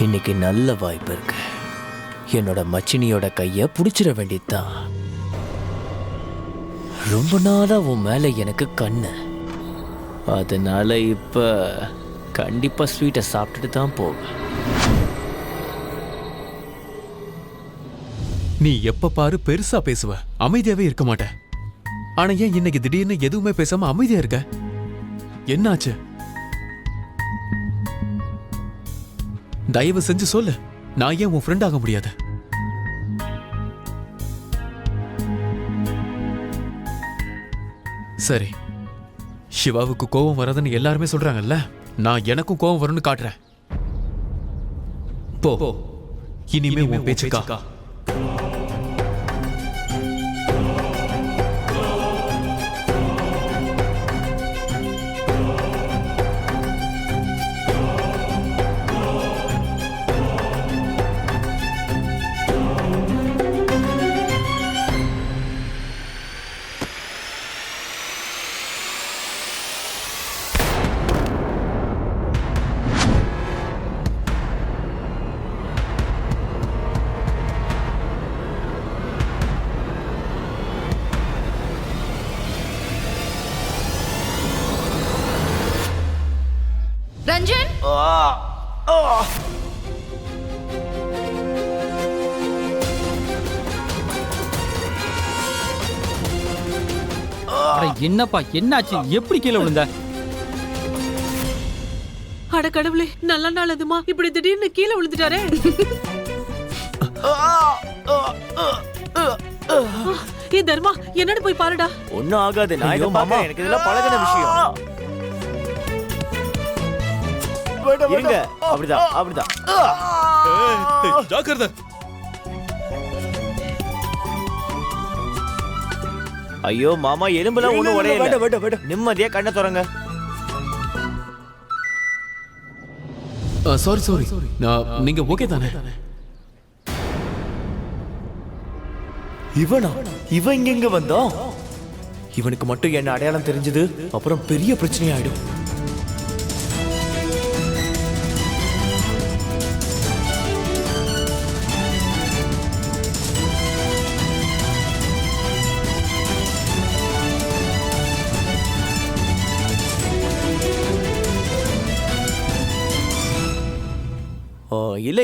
இன்னைக்கு நல்ல வாய்ப்பு இருக்கு. என்னோட மச்சினியோட கைய புடிச்சிட வேண்டியதுதான். ரொம்ப நாளா உன் மேல எனக்கு கண்ணு. அதனால இப்ப கண்டிப்பா ஸ்வீட்டை சாப்பிட்டுட்டு தான் போவேன். நீ எப்ப பாரு பெருசா பேசுவ, அமைதியாவே இருக்க மாட்ட. ஆனா ஏன் இன்னைக்கு திடீர்னு எதுவுமே பேசாம அமைதியா இருக்க? என்னாச்சு? தயவு செஞ்சு சொல்லு. நான் ஏன் உன் ஃப்ரெண்ட் ஆக முடியாது? சரி, சிவாவுக்கு கோபம் வராதுன்னு எல்லாருமே சொல்றாங்கல்ல, நான் எனக்கும் கோபம் வரும்னு காட்டுறேன். போ, இனிமே உன் பேச்சுக்கா. ரஞ்சன், என்னப்பா என்னாச்சு? எப்படி கீழே விழுந்த? அட கடவுளே, நல்ல நாள் அதுமா இப்படி திடீர்னு கீழே விழுந்துட்டாரே. ஏ தர்மா, என்னன்னு போய் பாருடா. ஒன்னும் ஆகாது. நான் இதை மாமா எனக்கு இதெல்லாம் பழகின விஷயம். இருங்க, அப்படிதான் அப்படிதான். ஜாக்கிரதை. ஐயோ மாமா, எலும்புலாம் ஒண்ணும் உடையல. நிம்மதியா கண்ணை திறங்க. சாரி, நீங்க ஓகே தானே? இவன் இங்க வந்தான். இவனுக்கு மட்டும் என்ன அடையாளம் தெரிஞ்சது, அப்புறம் பெரிய பிரச்சனை ஆயிடும்.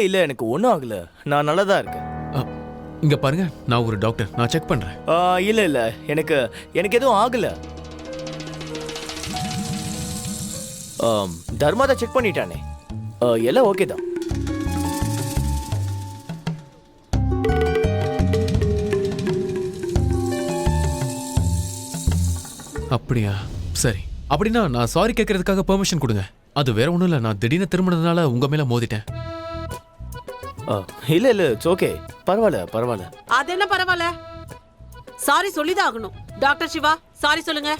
இல்ல எனக்கு ஒன்றும் ஆகல. நான் நல்லதா இருக்கேன். இங்க பாருங்க, நான் ஒரு டாக்டர், நான் செக் பண்றேன். இல்ல எனக்கு எதுவும் ஆகல. தர்மா தான் செக் பண்ணிட்டானே, எல்லாம் ஓகே தான். அப்படியா? சரி, அப்படின்னா நான் சாரி கேட்கறதுக்காக பெர்மிஷன் கொடுங்க. அது வேற ஒண்ணும் இல்ல, நான் திடீர்னு திரும்பினதுனால உங்க மேல மோதிட்டேன். இல்ல இட்ஸ் ஓகே. பரவாயில்ல. அது என்ன பரவாயில்ல, சாரி சொல்லிதான் ஆகணும். டாக்டர் சிவா, சாரி சொல்லுங்க.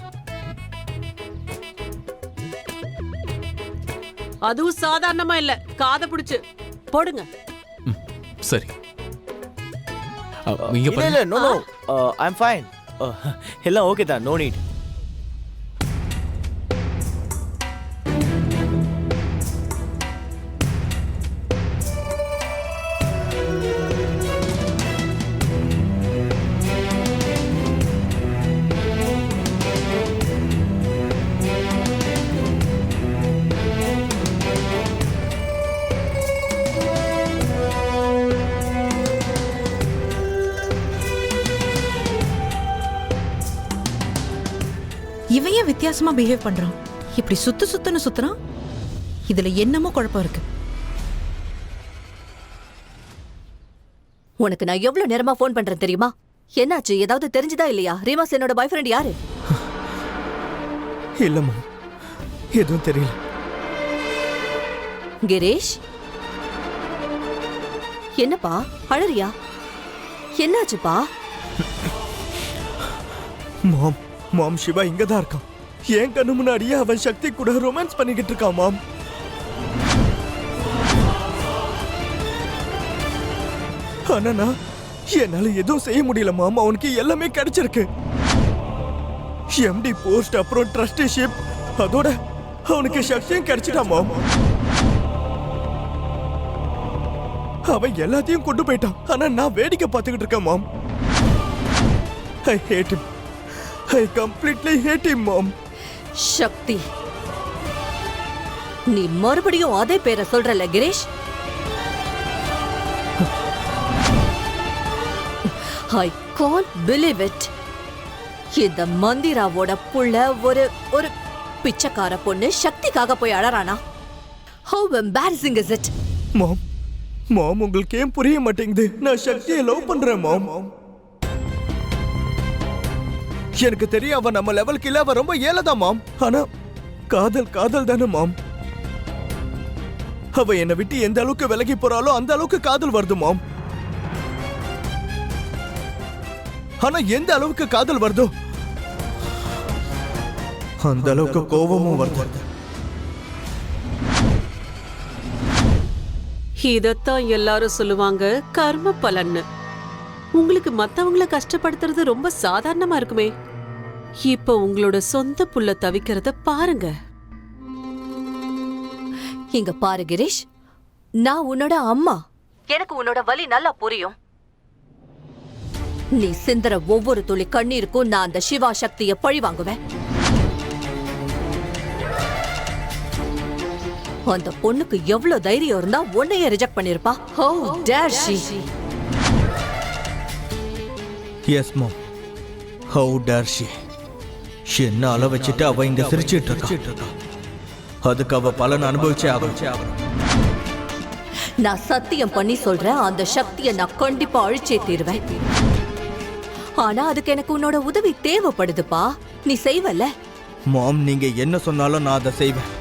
அதுவும் சாதாரணமா இல்ல, காதை பிடிச்சு போடுங்க. சரி. இங்க இல்ல பாருங்க. No I am fine. எல்லாம் ஓகே தான், நோ நீட். இவன் ஏன் வித்தியாசமா பிஹேவ் பண்றான்? இப்படி சுத்துன்னு சுத்துறான். இதுல என்னமோ குழப்பம் இருக்கு. உனக்கு நான் எவ்வளவு நேரமா போன் பண்றேன் தெரியுமா? என்னாச்சு? ஏதாவது தெரிஞ்சுதா இல்லையா? ரீமாஸ் என்னோட பாய் ஃப்ரெண்ட் யாரு? இல்லம்மா, எதுவும் தெரியல. கிரீஷ், என்னப்பா அழறியா? என்னாச்சுப்பா? மாம் சிவா இங்க தான் இருக்கான். என் கண்ணு முன்னாடியே அவன் சக்தி கூட ரொமான்ஸ் பண்ணிக்கிட்டு இருக்கான் மாம். ஆனா என்னால எதுவும் செய்ய முடியல மாம். அவனுக்கு எல்லாமே கிடைச்சிருக்கு. எம்டி போஸ்ட், அப்புறம் ட்ரஸ்டிஷிப், அதோட அவனுக்கு சக்தியும் கிடைச்சிட்டா மாம். அவன் எல்லாத்தையும் கொண்டு போயிட்டான். ஆனா நான் வேடிக்கை பார்த்துக்கிட்டு இருக்கேன் mom. I hate him. I completely hate him mom. Shakti, நீ மறுபடியும் அதே பேரை சொல்றல Girish. I can't believe it. இந்த மந்திராவோட புள்ள ஒரு ஒரு பிச்சைக்கார பொண்ணு சக்திக்காக போய் அழறானா? How embarrassing is it? மாம், மாம் உங்களுக்கு ஏன் புரிய மாட்டேங்குது? நான் சக்தியை லவ் பண்றேன் மாம். எனக்கு தெரியும் அவன் நம்ம லெவலுக்கு இல்ல, அவன் ரொம்ப ஏழதான் மாம். ஆனா காதல் காதல் தானே மாம். அவ என்னை விட்டு எந்த அளவுக்கு விலகி போறாளோ அந்த அளவுக்கு காதல் வருது மாம். ஆனா எந்த அளவுக்கு காதல் வருதோ அந்த அளவுக்கு கோபமும் வருது. இதத்தான் எல்லாரும் சொல்லுவாங்க கர்ம பலன்னு. உங்களுக்கு மத்தவங்கள கஷ்டப்படுத்துறது ரொம்ப சாதாரணமா இருக்குமே. இப்ப உங்களோட சொந்த புள்ள தவிக்கிறத பாருங்க. இங்க பாரு கிரீஷ், நான் உன்னோட அம்மா. எனக்கு உன்னோட வலி நல்லா புரியும். நீ சிந்தற ஒவ்வொரு துளி கண்ணீருக்கும் நான் அந்த சிவா சக்தியை பழி வாங்குவேன். அந்த பொண்ணுக்கு எவ்வளவு தைரியம் இருந்தா உன்னையே ரிஜெக்ட் பண்ணிருப்பா. How dare she? Yes mom, how dare she. என்ன அள வச்சுட்டு அவ இங்க சிரிச்சிட்டு இருக்கா. அதுக்கு அவ பலன் அனுபவிச்சே ஆகணும். நான் சத்தியம் பண்ணி சொல்றேன், அந்த சக்தியை நான் கண்டிப்பா அழிச்சே தீருவேன். ஆனா அதுக்கு எனக்கு உன்னோட உதவி தேவைப்படுதுப்பா. நீ செய்வல? மாம், நீங்க என்ன சொன்னாலும் நான் அதை செய்வேன்.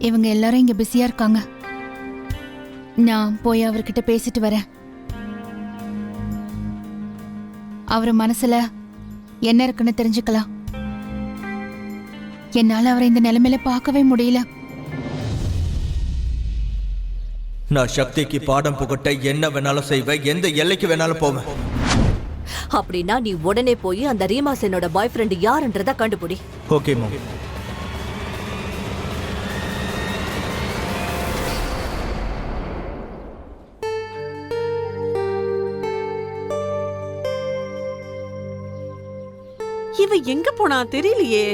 இவங்க எல்லாரும் இங்க பிஸியா இருக்காங்க. நான் போய் அவர்கிட்ட பேசிட்டு வரேன். அவர் மனசுல என்ன இருக்குன்னு தெரிஞ்சுக்கலாம். என்னால அவரை இந்த நிலைமையில பார்க்கவே முடியல. நான் சக்திக்கு பாடம் புகட்ட என்ன வேணாலும் செய்வேன், எந்த எல்லைக்கு வேணாலும் போவேன். அப்படின்னா நீ உடனே போய் அந்த ரீமாசனோட பாய் ஃப்ரெண்ட் யாருன்றத கண்டுபிடி. ஓகே மாம். இவ எங்க போனா தெரியலையே.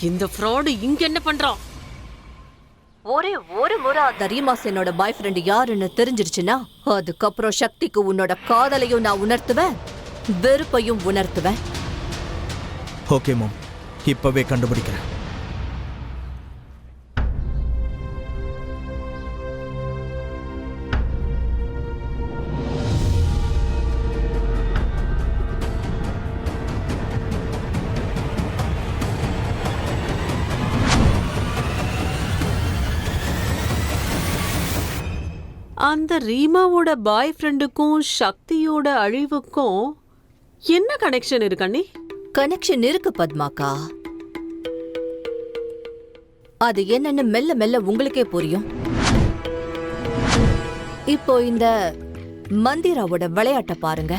இந்த ஃப்ராட் இங்க என்ன பண்றான்? ஒரே ஒரு முறை அந்த ரீமாசனோட பாய் ஃப்ரெண்ட் யாருன்னு தெரிஞ்சிருச்சுன்னா அதுக்கப்புறம் சக்திக்கு உன்னோட காதலையும் நான் உணர்த்துவேன், வெறுப்பையும் உணர்த்துவேன். ஓகே மாம், இப்பவே கண்டுபிடிக்கிறேன். அந்த ரீமாவோட பாய் ஃப்ரெண்டுக்கும் சக்தியோட அழிவுக்கும் என்ன கனெக்ஷன் இருக்கு அண்ணி? கனெக்ஷன் இருக்கு பத்மாக்கா. அது என்னன்னு மெல்ல மெல்ல உங்களுக்கே புரியும். இப்போ இந்த மந்திராவோட விளையாட்ட பாருங்க.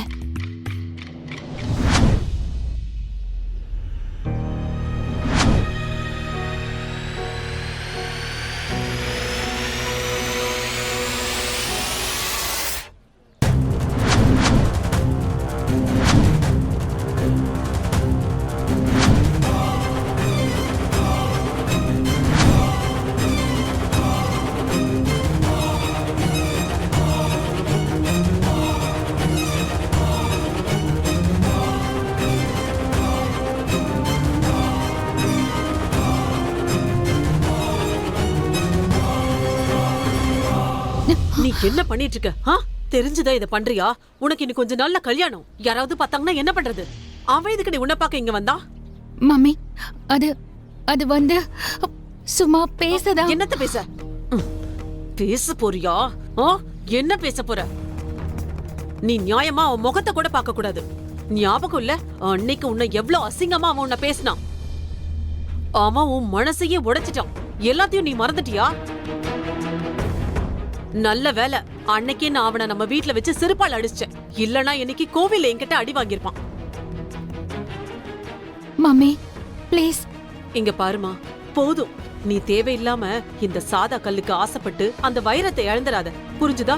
நீ என்ன பண்ணிட்டு இருக்க? தெரிஞ்சுதா இத பண்றியா? உனக்கு இன்னும் கொஞ்ச நாள்ல கல்யாணம். யாராவது பார்த்தாங்கன்னா என்ன பண்றது? அவன் இதுக்கு நீ உன்ன பாக்க இங்க வந்தா? மம்மி, அது அது வந்து சும்மா பேசதா. என்னத்த பேச? பேச போறியா? என்ன பேச போற? நீ நியாயமா அவன் முகத்தை கூட பார்க்க கூடாது. ஞாபகம் இல்ல அன்னைக்கு உன்னை எவ்வளவு அசிங்கமா அவன் உன்னை பேசினான்? அவன் உன் மனசையே உடைச்சிட்டான். எல்லாத்தையும் நீ மறந்துட்டியா? நல்ல வேலை, அன்னைக்கே நான் அவனை நம்ம வீட்ல வச்சு செருப்பால் அடிச்சேன். இல்லனா இன்னைக்கு கோவில்ல என்கிட்ட அடி வாங்கியிருப்பான். Mummy please. இங்க பாருமா, போதும். நீ தேவையில்லாம இந்த சாதா கல்லுக்கு ஆசைப்பட்டு அந்த வைரத்தை இழந்துடாத, புரிஞ்சுதா?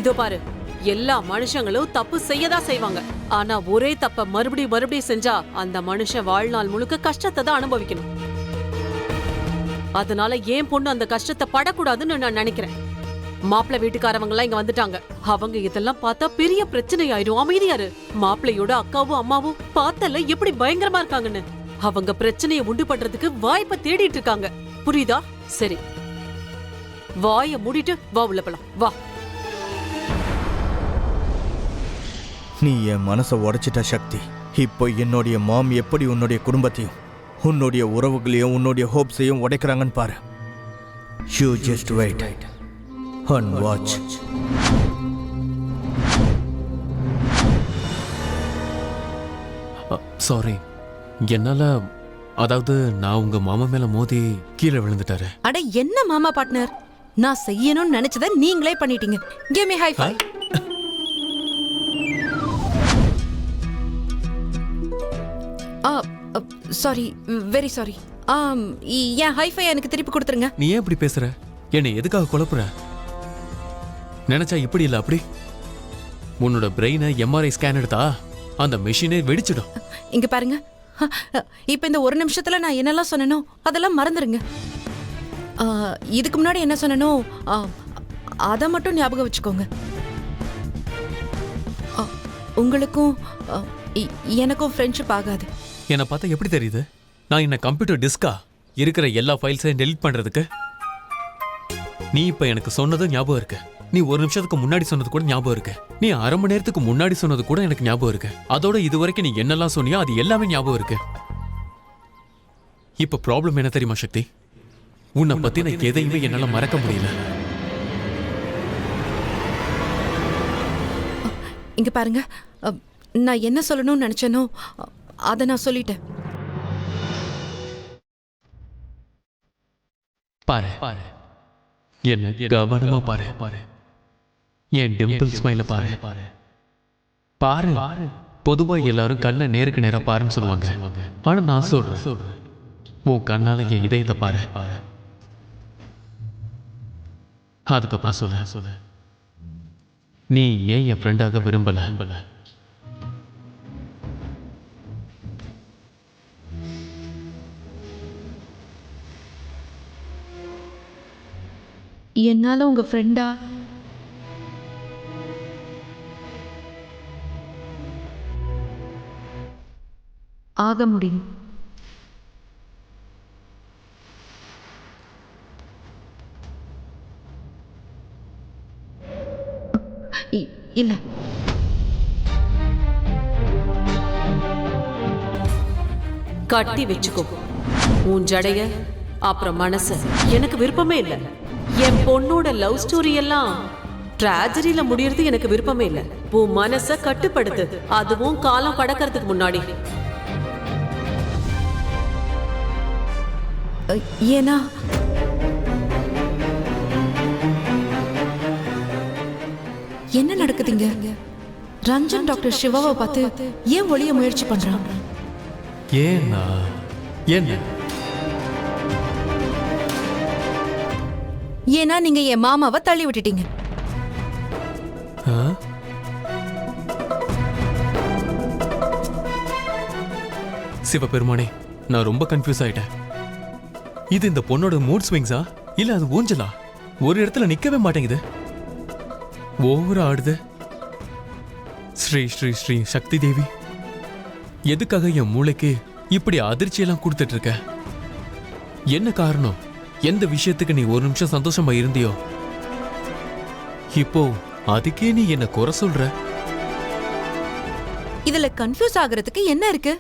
இதோ பாரு, எல்லா மனுஷங்களும் தப்பு செய்யதான் செய்வாங்க. ஆனா ஒரே தப்ப மறுபடியும் செஞ்சா அந்த மனுஷன் வாழ்நாள் முழுக்க கஷ்டத்தை தான் அனுபவிக்கணும். அதனால ஏன் பொண்ணு அந்த கஷ்டத்தை படக்கூடாதுன்னு நான் நினைக்கிறேன். மாப்பிள்ளை வீட்டுக்காரவங்க எல்லாம் இங்க வந்துட்டாங்க. அவங்க இதெல்லாம் பார்த்தா பெரிய பிரச்சனை ஆயிடும். அமைதியாரு. மாப்பிள்ளையோட அக்காவும் அம்மாவும் பார்த்தல எப்படி பயங்கரமா இருக்காங்கன்னு. அவங்க பிரச்சனையை உண்டு பண்றதுக்கு வாய்ப்பை தேடிட்டு இருக்காங்க. புரியுதா? சரி, வாய மூடிட்டு வா உள்ள போலாம். வா. நீ என் மனசை உடைச்சிட்ட சக்தி. இப்போ என்னுடைய மாம் எப்படி உன்னுடைய குடும்பத்தையும் உன்னுடைய உறவுகளையும் உன்னுடைய ஹோப்ஸையும் உடைக்கிறாங்கன்னு பாரு. You just wait and watch. Sorry, என்னால அதாவது நான் உங்க மாமா மேல மோதி கீழே விழுந்துட்டாரு. அட என்ன மாமா பார்ட்னர், நான் செய்யணும்னு நினைச்சதை நீங்களே பண்ணிட்டீங்க. Give me high five. Sorry, very sorry. என் ஹைஃபை எனக்கு திருப்பி கொடுத்துருங்க. நீ ஏன் இப்படி பேசுற? என்னை எதுக்காக குழப்புற? நினைச்சா இப்படி இல்ல அப்படி. உன்னோட பிரெயினை எம்ஆர்ஐ ஸ்கேன் எடுத்தா அந்த மெஷினே வெடிச்சிடும். இங்க பாருங்க, இப்ப இந்த ஒரு நிமிஷத்துல நான் என்னெல்லாம் சொன்னனோ அதெல்லாம் மறந்துருங்க. இதுக்கு முன்னாடி என்ன சொன்னனோ அதை மட்டும் ஞாபகம் வச்சுக்கோங்க. உங்களுக்கும் எனக்கும் ஃப்ரெண்ட்ஷிப் ஆகாது. என்னை பார்த்தா எப்படி தெரியுது? நான் என்ன கம்ப்யூட்டர் டிஸ்கா இருக்கிற எல்லா ஃபைல்ஸையும் டெலீட் பண்றதுக்கு? நீ இப்ப எனக்கு சொன்னது ஞாபகம் இருக்கு. நீ ஒரு நிமிஷத்துக்கு முன்னாடி சொன்னது கூட ஞாபகம் இருக்கு. நீ அரை மணி நேரத்துக்கு முன்னாடி சொன்னது கூட எனக்கு ஞாபகம் இருக்கு. அதோட இதுவரைக்கும் நீ என்னெல்லாம் சொன்னியோ அது எல்லாமே ஞாபகம் இருக்கு. இப்ப ப்ராப்ளம் என்ன தெரியுமா சக்தி? உன்னை பத்தி நான் எதையுமே என்னால மறக்க முடியல. இங்க பாருங்க, நான் என்ன சொல்லணும்னு நினைச்சேனோ அதை நான் சொல்லிட்டேன். பாரு பாரு, என்ன கவனமா பாரு பாரு. என் டிம்பிள் ஸ்மைல பாரு பாரு பாரு. பொதுவா எல்லாரும் கண்ணை நேருக்கு நேரா பாருன்னு சொல்லுவாங்க. ஆனா நான் சொல்றேன், உன் கண்ணால என் இதயத்தை பாரு. அதுக்கப்புறம் சொல்ல, நீ ஏன் என் ஃப்ரெண்டாக விரும்பல? என்னால உங்க ஃப்ரெண்டா ஆக முடியும். இல்ல, கட்டி வச்சுக்கோ உன் ஜடைய, அப்புறம் மனச. எனக்கு விருப்பமே இல்ல. என் பொண்ணோட லவ் ஸ்டோரி எல்லாம் டிராஜடியில முடியறது எனக்கு விருப்பமே இல்ல. உன் மனச கட்டுப்படுத்து, அதுவும் காலம் கடக்கிறதுக்கு முன்னாடி. ஏன்னா என்ன நடக்குதுங்க? ரஞ்சன் டாக்டர் சிவாவை பார்த்து ஏன் ஒளிய முயற்சி பண்றான்? ஏன்னா என்ன? ஏன்னா நீங்க என் மாமாவை தள்ளி விட்டுட்டீங்க. சிவபெருமானே, நான் ரொம்ப கன்ஃபியூஸ் ஆயிட்டேன். இது இந்த பொண்ணோட மூட் ஸ்விங்ஸா இல்ல அது ஊஞ்சலா? ஒரு இடத்துல நிக்கவே மாட்டேங்குது, ஓவரா ஆடுது. ஸ்ரீ ஸ்ரீ ஸ்ரீ சக்தி தேவி, எதுக்காக என் மூளைக்கு இப்படி அதிர்ச்சியெல்லாம் கொடுத்துட்டு இருக்க? என்ன காரணம்? எந்த விஷயத்துக்கு நீ ஒரு நிமிஷம் சந்தோஷமா இருந்தியோ இப்போ அதுக்கே நீ என்ன குறை சொல்ற? இதுல கன்ஃபியூஸ் ஆகுறதுக்கு என்ன இருக்கு?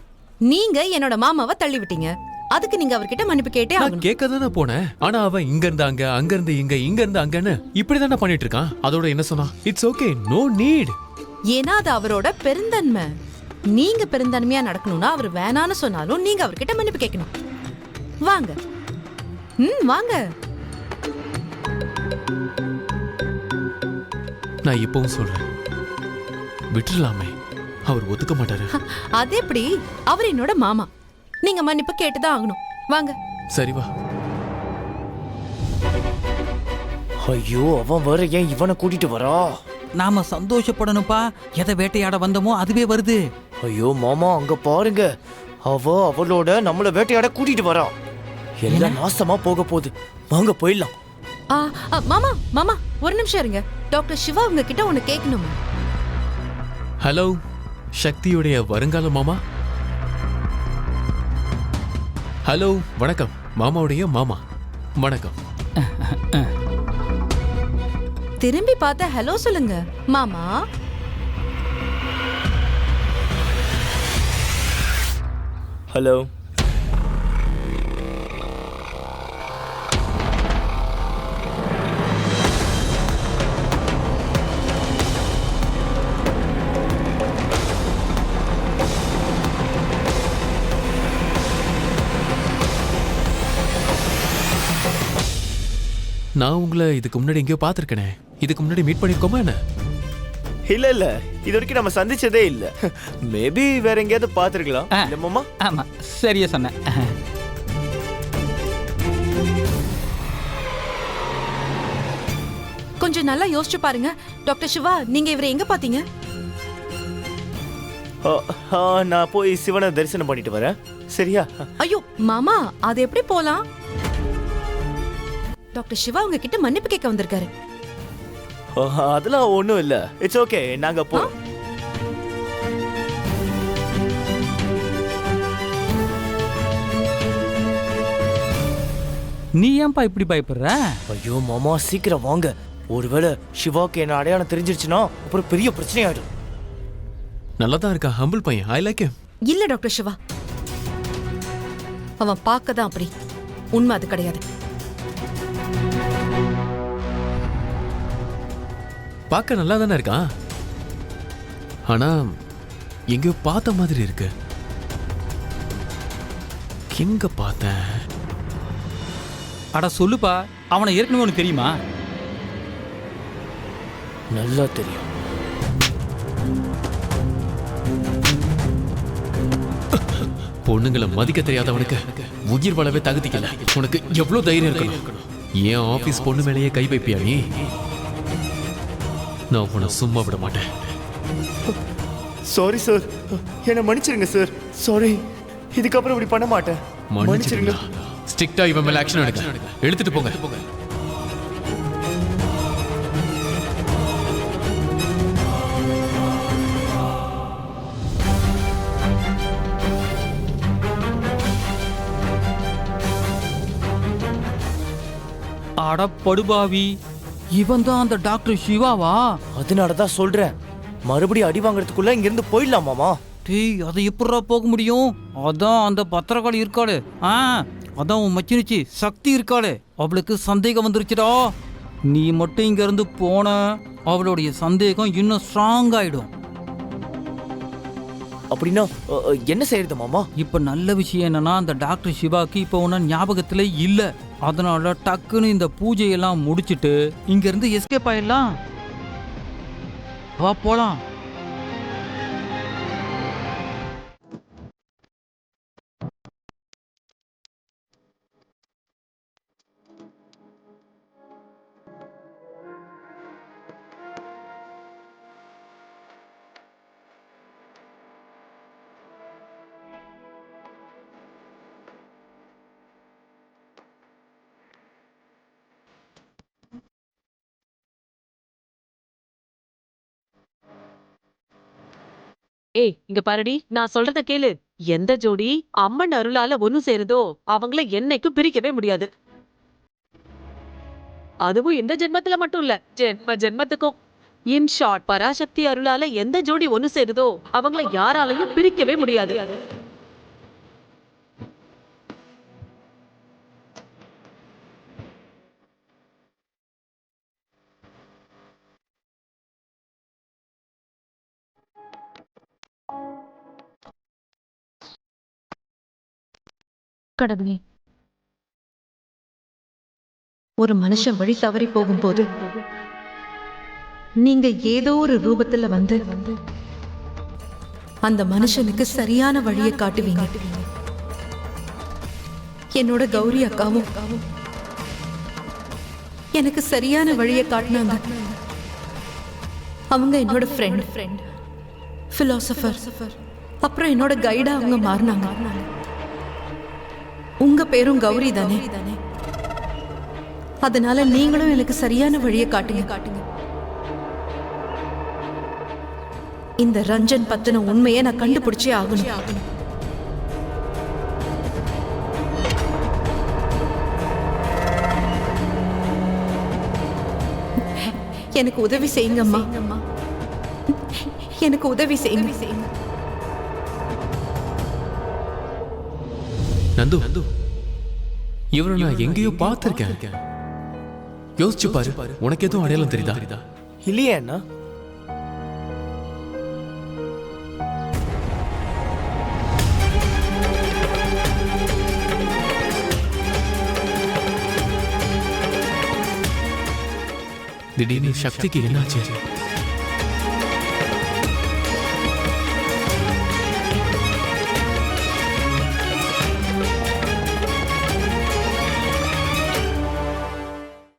நீங்க என்னோட மாமாவை தள்ளி விட்டீங்க, அதுக்கு நீங்க அவர்கிட்ட மன்னிப்பு கேட்டே ஆகணும். கேட்க தானே போனேன். ஆனா அவன் இங்க இருந்து அங்க, அங்க இருந்து இங்க, இங்க இருந்து அங்கன்னு இப்படிதானே பண்ணிட்டு இருக்கான். அதோட என்ன சொன்னா? It's okay, no need. ஏன்னா அது அவரோட பெருந்தன்மை. நீங்க பெருந்தன்மையா நடக்கணும்னா அவர் வேணான்னு சொன்னாலும் நீங்க அவர்கிட்ட மன்னிப்பு கேட்கணும். வாங்க. வாங்க. நான் இப்பவும் சொல்றேன், விட்டுறலாமே. அவர் ஒத்துக்க மாட்டாரு. அது எப்படி? அவர் என்னோட மாமா. நீங்க மன்னிப்பு கேட்டுதான் ஆகணும். வாங்க. சரி வா. ஐயோ, அவன் வேற ஏன் இவனை கூட்டிட்டு வரா? நாம சந்தோஷப்படணும்ப்பா. எதை வேட்டையாட வந்தோமோ அதுவே வருது. ஐயோ மாமா, அங்க பாருங்க, அவளோட நம்மள வேட்டையாட கூட்டிட்டு வரா. எல்லாம் நாசமா போக போகுது. வாங்க போயிடலாம். மாமா மாமா ஒரு நிமிஷம் இருங்க. டாக்டர் சிவா உங்ககிட்ட ஒன்னு கேட்கணும். ஹலோ, சக்தியுடைய வருங்கால மாமா. ஹலோ, வணக்கம். மாமாவுடைய மாமா. வணக்கம். திரும்பி பார்த்த ஹலோ சொல்லுங்க மாமா. ஹலோ. நான் உங்களை இதுக்கு முன்னாடி எங்கேயோ பார்த்துருக்கேனே. இதுக்கு முன்னாடி மீட் பண்ணிருக்கோமா என்ன? இல்ல இல்ல, இது வரைக்கும் நம்ம சந்திச்சதே இல்ல. மேபி வேற எங்கேயாவது பாத்துருக்கலாம். இல்ல மாமா? ஆமா, சரியா சொன்ன. கொஞ்சம் நல்லா யோசிச்சு பாருங்க. டாக்டர் சிவா, நீங்க இவரை எங்க பாத்தீங்க? நான் போய் சிவனை தரிசனம் பண்ணிட்டு வரேன். சரியா? ஐயோ மாமா, அது எப்படி போலாம்? டாக்டர் சிவா உங்ககிட்ட மன்னிப்பு கேட்க வந்திருக்காரு. அதெல்லாம் ஒண்ணும் இல்ல. இட்ஸ் ஓகே, நாங்க போ. நீ ஏன்பா இப்படி பயப்படுற? ஐயோ மாமா, சீக்கிரம் வாங்க. ஒருவேளை சிவாக்கு என்ன அடையாளம் தெரிஞ்சிருச்சுன்னா அப்புறம் பெரிய பிரச்சனை ஆயிடும். நல்லா தான் இருக்கா, ஹம்பிள் பையன். I like him. இல்ல டாக்டர் சிவா, அவன் பார்க்கதான் அப்படி. உண்மை அது கிடையாது. பார்க்க நல்லா தானே இருக்கான், ஆனா எங்கேயோ பார்த்த மாதிரி இருக்கு. எங்க பார்த்தேன்? அட சொல்லுப்பா, அவனை ஏற்கனவே உனக்கு தெரியுமா? நல்லா தெரியும். பொண்ணுங்களை மதிக்க தெரியாதவனுக்கு உயிர் வாழவே தகுதிக்கல. உனக்கு எவ்வளவு தைரியம் இருக்கணும்? ஏன் ஆபீஸ் பொண்ணு மேலேயே கை வைப்பியா நீ? நான் உன்னை சும்மா விட மாட்டேன். சாரி சார், என்ன மன்னிச்சிருங்க சார். சாரி, இதுக்கப்புறம் இப்படி பண்ண மாட்டேன். மன்னிச்சிருங்க. ஸ்ட்ரிக்ட்டா இவன் மேல ஆக்ஷன் எடுங்க. எடுத்துட்டு போங்க. அட படுபாவி, இவன் தான் அந்த டாக்டர் சிவாவா? அதனாலதான் சொல்றேன், மறுபடியும் அடி வாங்குறதுக்குள்ள இங்க இருந்து போயிடலாம் மாமா. டேய், அதை எப்படா போக முடியும்? அதான் அந்த பத்திரக்காளி இருக்காளே, அதான் உன் மச்சினிச்சி சக்தி இருக்காளே, அவளுக்கு சந்தேகம் வந்துருச்சுடா. நீ மட்டும் இங்க இருந்து போன அவளுடைய சந்தேகம் இன்னும் ஸ்ட்ராங் ஆயிடும். அப்படின்னா என்ன செய்யறது மாமா? இப்ப நல்ல விஷயம் என்னன்னா, அந்த டாக்டர் சிவாக்கு இப்ப உன்ன ஞாபகத்துல இல்ல. அதனால டக்குன்னு இந்த பூஜையெல்லாம் முடிச்சிட்டு இங்க இருந்து எஸ்கேப் ஆயிடலாம். வா போலாம். ஏய், இங்க பாருடி, நான் சொல்றத கேளு. எந்த ஜோடி அம்மன் அருளால ஒண்ணு சேருதோ அவங்கள என்னைக்கும் பிரிக்கவே முடியாது. அதுவும் இந்த ஜென்மத்துல மட்டும் இல்ல, ஜென்ம ஜென்மத்துக்கும். இன் ஷார்ட், பராசக்தி அருளால எந்த ஜோடி ஒண்ணு சேருதோ அவங்கள யாராலையும் பிரிக்கவே முடியாது. கடவுளே, ஒரு மனுஷன் வழி தவறி போகும்போது நீங்க ஏதோ ஒரு ரூபத்துல வந்து அந்த மனுஷனுக்கு சரியான வழியை காட்டுவீங்க. என்னோட கௌரி அக்காவும் எனக்கு சரியான வழியை காட்டினாங்க. அவங்க என்னோட ஃப்ரெண்ட், பிலாசபர், அப்புறம் என்னோட கைடா அவங்க மாறினாங்க. உங்க பேரும் கௌரி தானே, அதனால நீங்களும் எனக்கு சரியான வழியை காட்டுங்க. இந்த ரஞ்சன் பத்தின உண்மையை நான் கண்டுபிடிச்சே ஆகணும். எனக்கு உதவி செய்யுங்க அம்மா, எனக்கு உதவி செய்யுங்க. நந்து, இவரை நான் எங்கேயோ பார்த்திருக்கேன். யோசிச்சு பாரு, உனக்கு எதுவும் அடையாளம் தெரியுதா? இல்லையே அண்ணா. திடீர்னு சக்திக்கு என்னாச்சு?